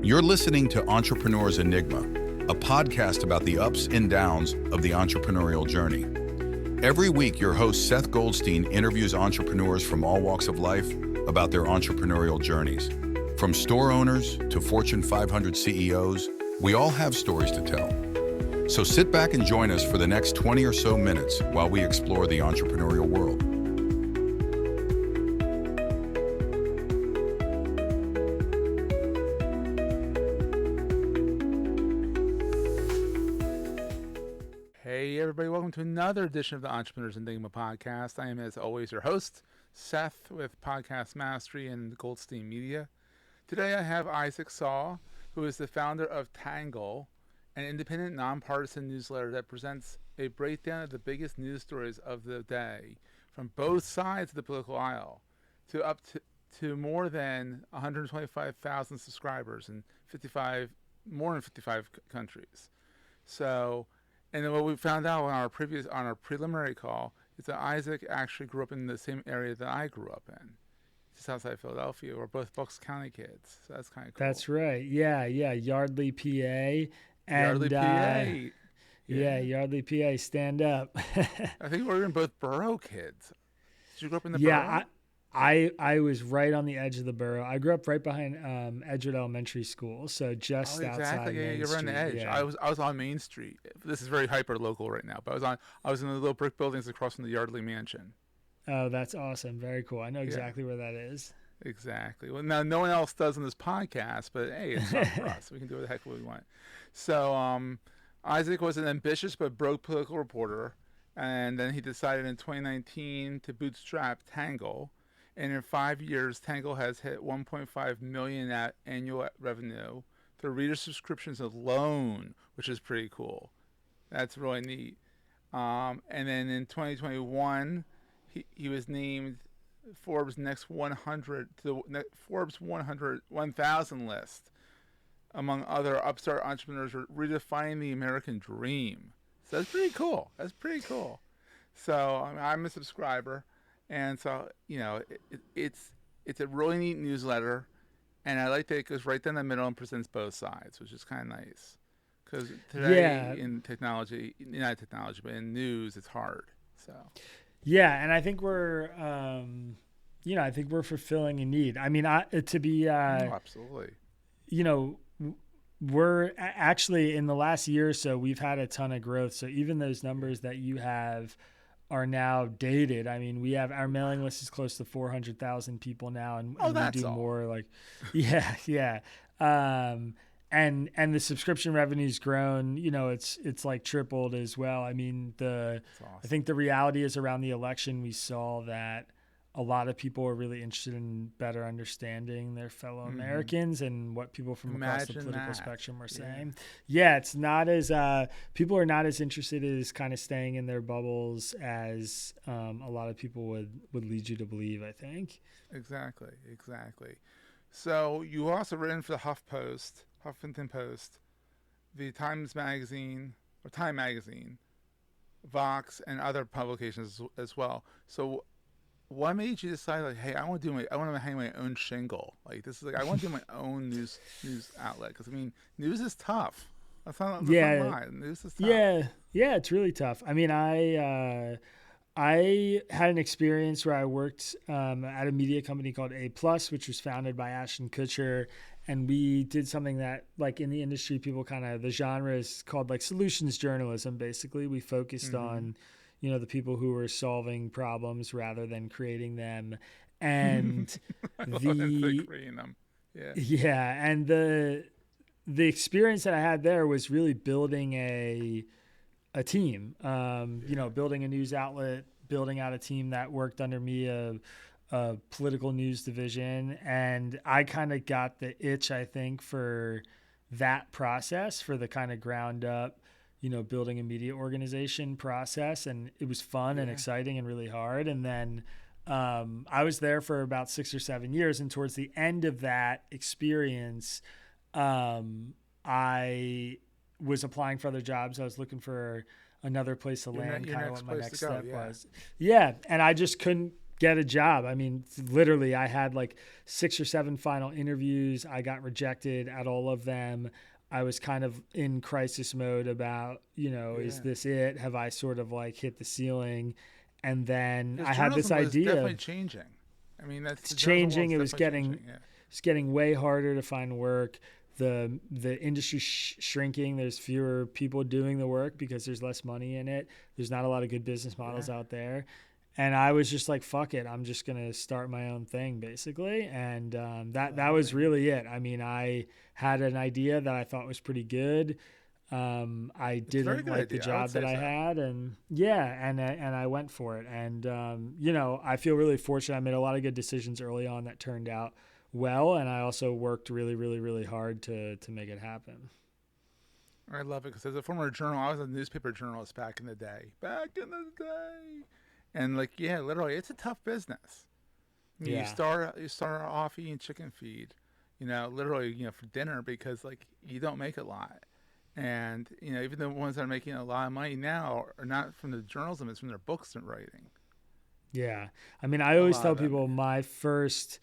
You're listening to Entrepreneur's Enigma, a podcast about the ups and downs of the entrepreneurial journey. Every week, your host Seth Goldstein interviews entrepreneurs from all walks of life about their entrepreneurial journeys. From store owners to Fortune 500 CEOs, we all have stories to tell. So sit back and join us for the next 20 or so minutes while we explore the entrepreneurial world. Hey everybody, welcome to another edition of the Entrepreneur's Enigma podcast. I am, as always, your host, Seth, with Podcast Mastery and Goldstein Media. Today I have Issac Saul, who is the founder of Tangle, an independent, nonpartisan newsletter that presents a breakdown of the biggest news stories of the day from both sides of the political aisle, to more than 125,000 subscribers in more than 55 countries. So, and then what we found out on our preliminary call is that Issac actually grew up in the same area that I grew up in, just outside Philadelphia. We're both Bucks County kids, so that's kind of cool. That's right. Yeah, Yardley, PA. And, Yardley, PA. Yeah, Yardley, PA. Stand up. I think we're even both borough kids. Did you grow up in the borough? Yeah, I was right on the edge of the borough. I grew up right behind Edgewood Elementary School, so just outside Main you're on the edge. Yeah. I was on Main Street. This is very hyper local right now, but I was in the little brick buildings across from the Yardley Mansion. Oh, that's awesome. Very cool. I know exactly where that is. Exactly. Well, now no one else does in this podcast, but hey, it's not for us. We can do what the heck we want. So, Issac was an ambitious but broke political reporter, and then he decided in 2019 to bootstrap Tangle. And in 5 years, Tangle has hit 1.5 million at annual revenue through reader subscriptions alone, which is pretty cool. That's really neat. And then in 2021, he was named Forbes Next 100 to the Forbes 1000 list, among other upstart entrepreneurs redefining the American dream. So that's pretty cool. So I'm a subscriber. And so, it's a really neat newsletter, and I like that it goes right down the middle and presents both sides, which is kind of nice. Because today in technology, not technology, but in news, it's hard. So. Yeah, and I think we're, fulfilling a need. I mean, absolutely. We're actually in the last year or so, we've had a ton of growth. So even those numbers that you have are now dated. I mean, our mailing list is close to 400,000 people now, and we do all. More like, and the subscription revenue's grown. It's like tripled as well. I mean, awesome. I think the reality is around the election, we saw that a lot of people are really interested in better understanding their fellow Americans and what people from across the political spectrum are saying. Yeah, it's not as people are not as interested as kind of staying in their bubbles as a lot of people would lead you to believe, I think. Exactly. So you also written for the HuffPost, Huffington Post, the Time Magazine, Vox, and other publications as well. So what made you decide, like, hey, I want to hang my own shingle? Like, this is like, I want to do my own news outlet. Because, I mean, news is tough. That's not lie. News is tough. Yeah, it's really tough. I mean, I had an experience where I worked at a media company called A+, which was founded by Ashton Kutcher. And we did something that, like, in the industry, people the genre is called, like, solutions journalism, basically. We focused on the people who were solving problems rather than creating them. And creating them. Yeah. And the experience that I had there was really building a team, building a news outlet, building out a team that worked under me, a political news division. And I kind of got the itch, I think, for that process, for the kind of ground up, building a media organization process. And it was fun and exciting and really hard. And then I was there for about 6 or 7 years. And towards the end of that experience, I was applying for other jobs. I was looking for another place to land, kind of what my next step was. Yeah. And I just couldn't get a job. I mean, literally, I had like 6 or 7 final interviews. I got rejected at all of them. I was kind of in crisis mode about, is this it? Have I sort of like hit the ceiling? And then I had this idea. It's definitely changing. I mean, it's changing. It was getting way harder to find work. The industry shrinking. There's fewer people doing the work because there's less money in it. There's not a lot of good business models out there. And I was just like, fuck it. I'm just going to start my own thing, basically. And that was really it. I mean, I had an idea that I thought was pretty good. I didn't like the job that I had. And and I went for it. And, I feel really fortunate. I made a lot of good decisions early on that turned out well. And I also worked really, really, really hard to make it happen. I love it because as a former journalist, I was a newspaper journalist back in the day. And literally, it's a tough business. You start off eating chicken feed, literally, for dinner because you don't make a lot. And, even the ones that are making a lot of money now are not from the journalism, it's from their books they're writing. Yeah. I mean, I always tell people my first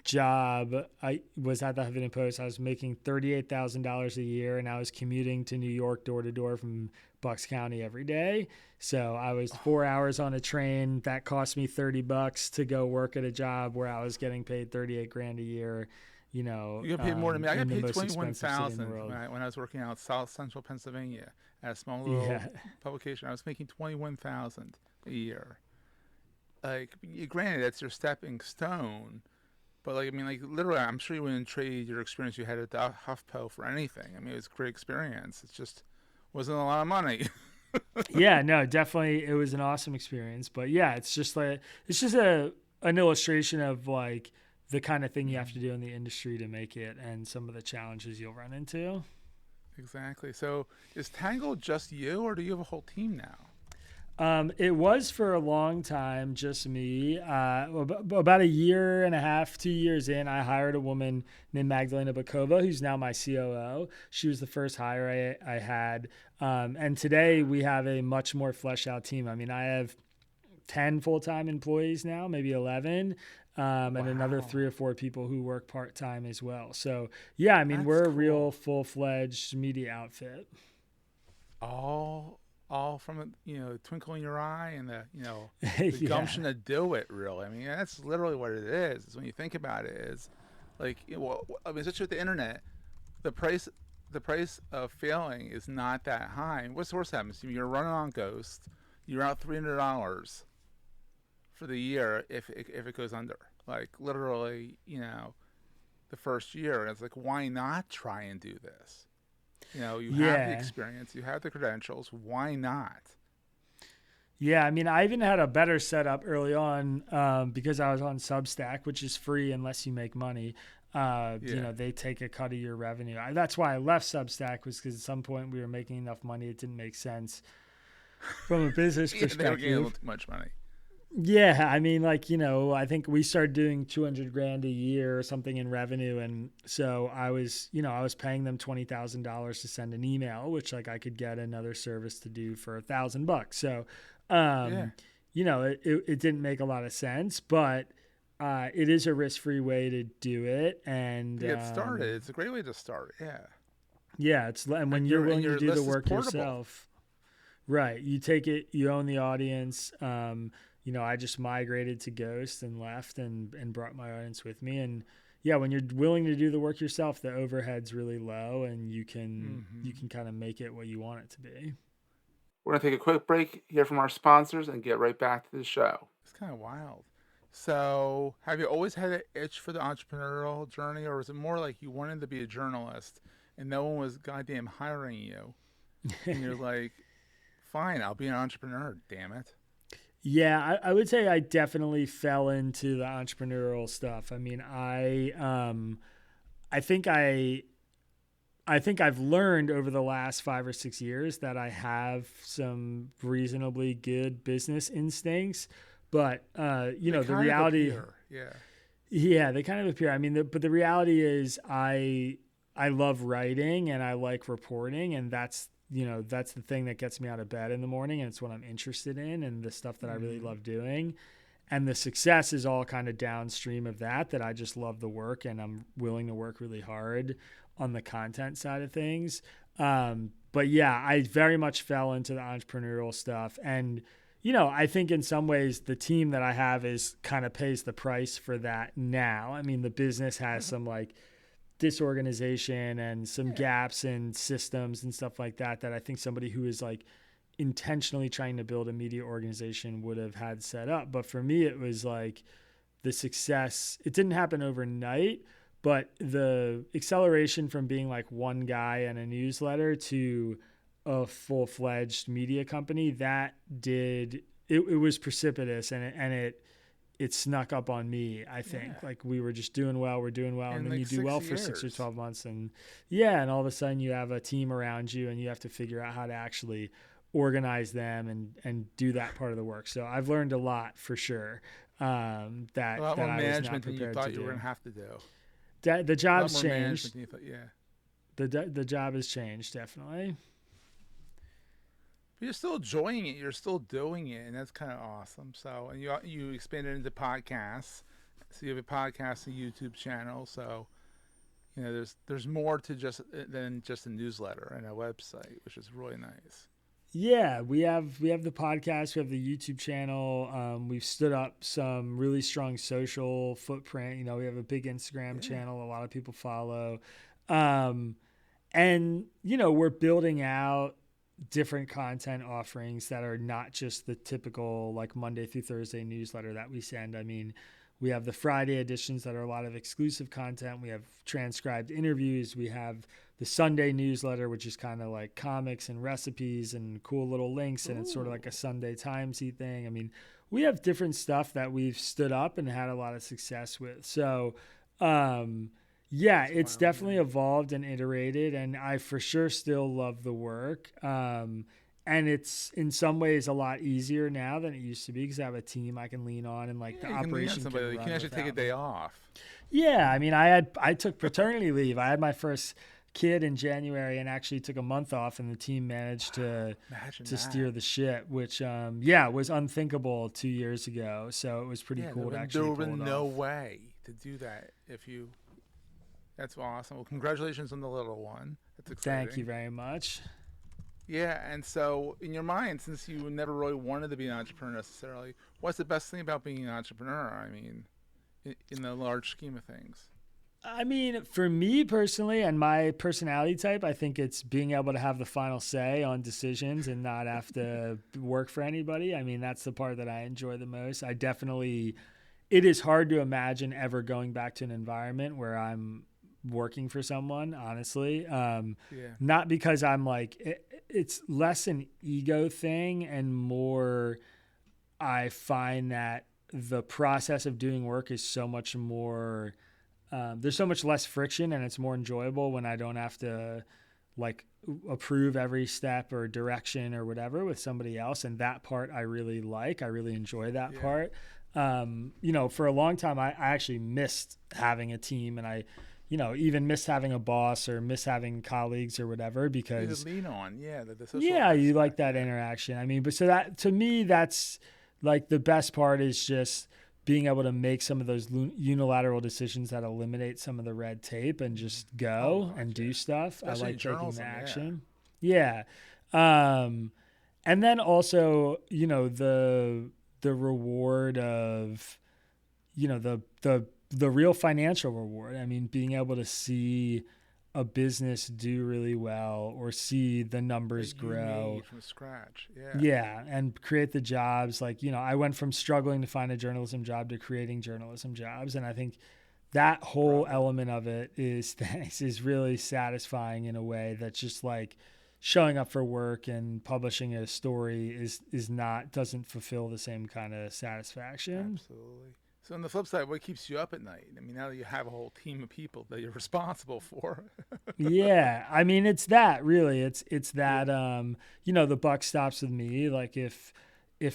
job, I was at the Huffington Post. I was making $38,000 a year, and I was commuting to New York door to door from Bucks County every day. So I was 4 hours on a train. That cost me $30 to go work at a job where I was getting paid $38,000 a year. You got paid more than me. I got paid $21,000 when I was working out South Central Pennsylvania at a small little publication. I was making $21,000 a year. Granted, that's your stepping stone. But literally, I'm sure you wouldn't trade your experience you had at the HuffPost for anything. I mean, it was a great experience. It just wasn't a lot of money. Yeah, no, definitely, it was an awesome experience. But yeah, it's just an illustration of the kind of thing you have to do in the industry to make it, and some of the challenges you'll run into. Exactly. So, is Tangle just you, or do you have a whole team now? It was for a long time just me. About 1.5 years, 2 years in, I hired a woman named Magdalena Bakova, who's now my COO. She was the first hire I had. And today we have a much more fleshed out team. I mean, I have 10 full-time employees now, maybe 11, and another 3 or 4 people who work part-time as well. So yeah, I mean, we're a real full-fledged media outfit. All from twinkle in your eye and the gumption to do it. Really, I mean, that's literally what it is. When you think about it, is especially with the internet, the price of failing is not that high. What's the worst happens? You're running on Ghost, you're out $300 for the year if it goes under. Literally, the first year, and it's why not try and do this? You have the experience, you have the credentials. Why not? Yeah, I mean, I even had a better setup early on because I was on Substack, which is free unless you make money. They take a cut of your revenue. That's why I left Substack, was because at some point we were making enough money it didn't make sense from a business perspective. They were getting a little too much money. Yeah, I mean, I think we started doing $200,000 a year or something in revenue, and so I was paying them $20,000 to send an email, which I could get another service to do for $1,000. So, it didn't make a lot of sense, but it is a risk-free way to do it, and to get started. It's a great way to start. Yeah, and when you're willing to do the work yourself, right? You take it, you own the audience. I just migrated to Ghost and left and brought my audience with me. And yeah, when you're willing to do the work yourself, the overhead's really low and you can kind of make it what you want it to be. We're going to take a quick break, hear from our sponsors, and get right back to the show. It's kind of wild. So have you always had an itch for the entrepreneurial journey, or was it more like you wanted to be a journalist and no one was goddamn hiring you? And you're like, fine, I'll be an entrepreneur, damn it. Yeah, I would say I definitely fell into the entrepreneurial stuff. I mean, I think I've learned over the last 5 or 6 years that I have some reasonably good business instincts, but the reality, they kind of appear. I mean, but the reality is I love writing and I like reporting, and that's the thing that gets me out of bed in the morning, and it's what I'm interested in and the stuff that I really love doing. And the success is all kind of downstream of that I just love the work and I'm willing to work really hard on the content side of things. But yeah, I very much fell into the entrepreneurial stuff. And, I think in some ways the team that I have is kind of pays the price for that now. I mean, the business has some like disorganization and some gaps in systems and stuff like that I think somebody who is like intentionally trying to build a media organization would have had set up. But for me, it was like the success, it didn't happen overnight, but the acceleration from being like one guy and a newsletter to a full-fledged media company, it was precipitous and it snuck up on me, I think. Like we were just doing well, we're doing well. And then like you do well for 6 or 12 months and all of a sudden you have a team around you and you have to figure out how to actually organize them and do that part of the work. So I've learned a lot for sure. That a lot more I management was not than you prepared thought to you were do. going to have to do. The job's a lot more changed. Than you thought, The job has changed, definitely. But you're still enjoying it. You're still doing it, and that's kind of awesome. So, and you expanded into podcasts. So you have a podcast and YouTube channel. So, there's more to than just a newsletter and a website, which is really nice. Yeah, we have the podcast, we have the YouTube channel. We've stood up some really strong social footprint. We have a big Instagram channel a lot of people follow. And we're building out different content offerings that are not just the typical like Monday through Thursday newsletter that we send. I mean, we have the Friday editions that are a lot of exclusive content. We have transcribed interviews. We have the Sunday newsletter, which is kind of like comics and recipes and cool little links. And it's sort of like a Sunday Timesy thing. I mean, we have different stuff that we've stood up and had a lot of success with. So, it's definitely evolved and iterated, and I for sure still love the work. And it's in some ways a lot easier now than it used to be because I have a team I can lean on and like the operation can run. You can actually take a day off. Yeah, I mean, I took paternity leave. I had my first kid in January and actually took a month off, and the team managed to steer the ship, which was unthinkable 2 years ago. So it was pretty cool to actually pull it off. There would no way to do that if you. That's awesome. Well, congratulations on the little one. That's exciting. Thank you very much. Yeah, and so in your mind, since you never really wanted to be an entrepreneur necessarily, what's the best thing about being an entrepreneur? I mean, in the large scheme of things. I mean, for me personally and my personality type, I think it's being able to have the final say on decisions and not have to work for anybody. I mean, that's the part that I enjoy the most. It is hard to imagine ever going back to an environment where I'm working for someone, honestly. Not because I'm like, it's less an ego thing and more I find that the process of doing work is so much more, there's so much less friction and it's more enjoyable when I don't have to like approve every step or direction or whatever with somebody else. And that part I really like. I really enjoy that part. For a long time, I actually missed having a team, and I even miss having a boss or miss having colleagues or whatever, because you lean on, the social you like that interaction. I mean, but so that to me, that's like the best part is just being able to make some of those unilateral decisions that eliminate some of the red tape and just go and do stuff. Especially I like taking the action. Yeah. And then also, the reward of, the real financial reward. I mean, being able to see a business do really well or see the numbers grow from scratch. And create the jobs. Like, I went from struggling to find a journalism job to creating journalism jobs. And I think that whole element of it is really satisfying in a way that's just like showing up for work and publishing a story doesn't fulfill the same kind of satisfaction. Absolutely. So on the flip side, what keeps you up at night? I mean, now that you have a whole team of people that you're responsible for. I mean, it's that really. It's that the buck stops with me. Like if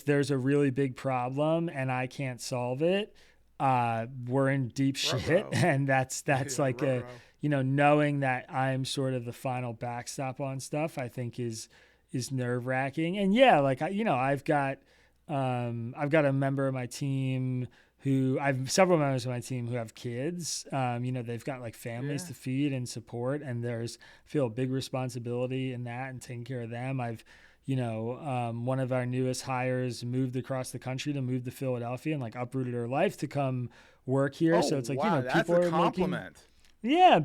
there's a really big problem and I can't solve it, we're in deep shit. And that's like knowing that I'm sort of the final backstop on stuff, I think is nerve-wracking. And I've got I've got a member of my team I have several members of my team who have kids. They've got like families to feed and support, and I feel a big responsibility in that and taking care of them. One of our newest hires moved across the country to move to Philadelphia and like uprooted her life to come work here. Oh, So it's like, wow, people that's a are compliment.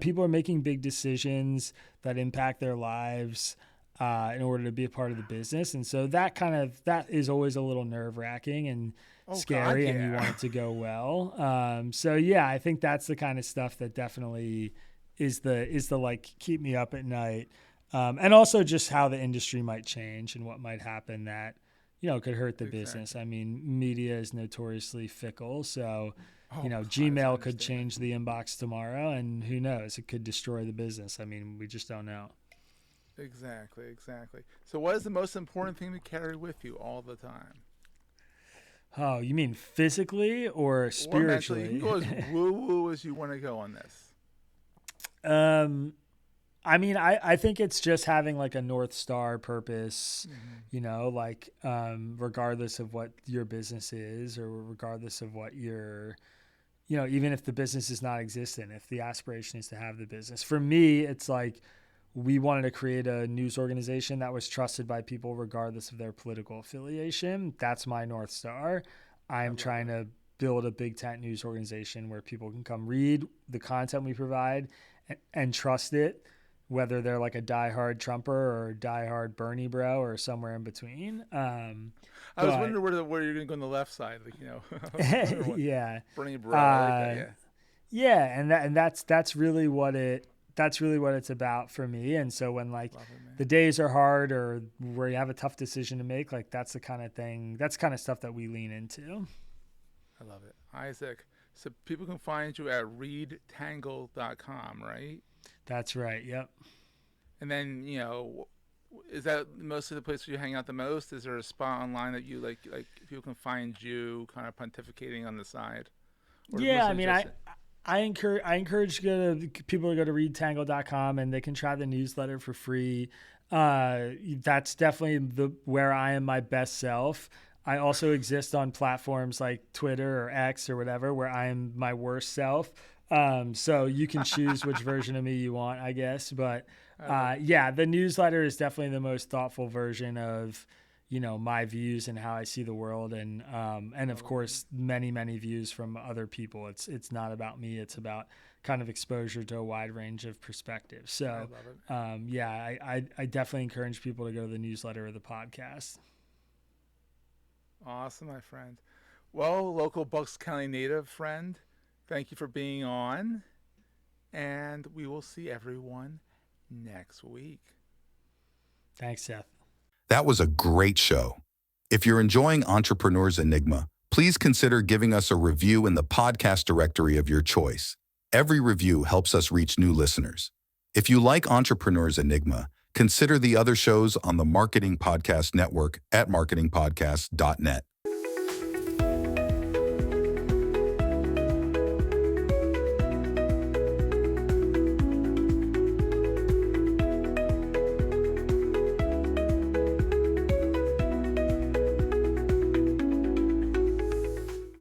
people are making big decisions that impact their lives in order to be a part of the business. And so that is always a little nerve wracking and scary, and you want it to go well. I think that's the kind of stuff that definitely is the like keep me up at night. And also just how the industry might change and what might happen that, could hurt the business. I mean, media is notoriously fickle. So, Gmail could change the inbox tomorrow, and who knows, it could destroy the business. I mean, we just don't know. Exactly. So what is the most important thing to carry with you all the time? Oh, you mean physically or spiritually? Or mentally? You can go as woo-woo as you want to go on this. I think it's just having like a North Star purpose, regardless of what your business is or regardless of what even if the business is not existent, if the aspiration is to have the business. For me, it's like we wanted to create a news organization that was trusted by people regardless of their political affiliation. That's my North Star. I'm trying to build a big tent news organization where people can come read the content we provide and trust it, whether they're like a diehard Trumper or a diehard Bernie bro or somewhere in between. I was wondering where you're going to go on the left side, yeah, Bernie bro. And that's really what it's about for me. And so when the days are hard or where you have a tough decision to make, like that's the kind of stuff that we lean into. I love it. Issac, so people can find you at readtangle.com, right? That's right. Yep. And then, is that most of the place where you hang out the most? Is there a spot online that you like people can find you kind of pontificating on the side? Yeah, I mean, I encourage people to go to readtangle.com, and they can try the newsletter for free. That's definitely where I am my best self. I also exist on platforms like Twitter or X or whatever, where I am my worst self. So you can choose which version of me you want, I guess. But the newsletter is definitely the most thoughtful version of, my views and how I see the world. And of course, many, many views from other people. It's not about me. It's about kind of exposure to a wide range of perspectives. So, I definitely encourage people to go to the newsletter or the podcast. Awesome, my friend. Well, local Bucks County native friend, thank you for being on, and we will see everyone next week. Thanks, Seth. That was a great show. If you're enjoying Entrepreneur's Enigma, please consider giving us a review in the podcast directory of your choice. Every review helps us reach new listeners. If you like Entrepreneur's Enigma, consider the other shows on the Marketing Podcast Network at marketingpodcast.net.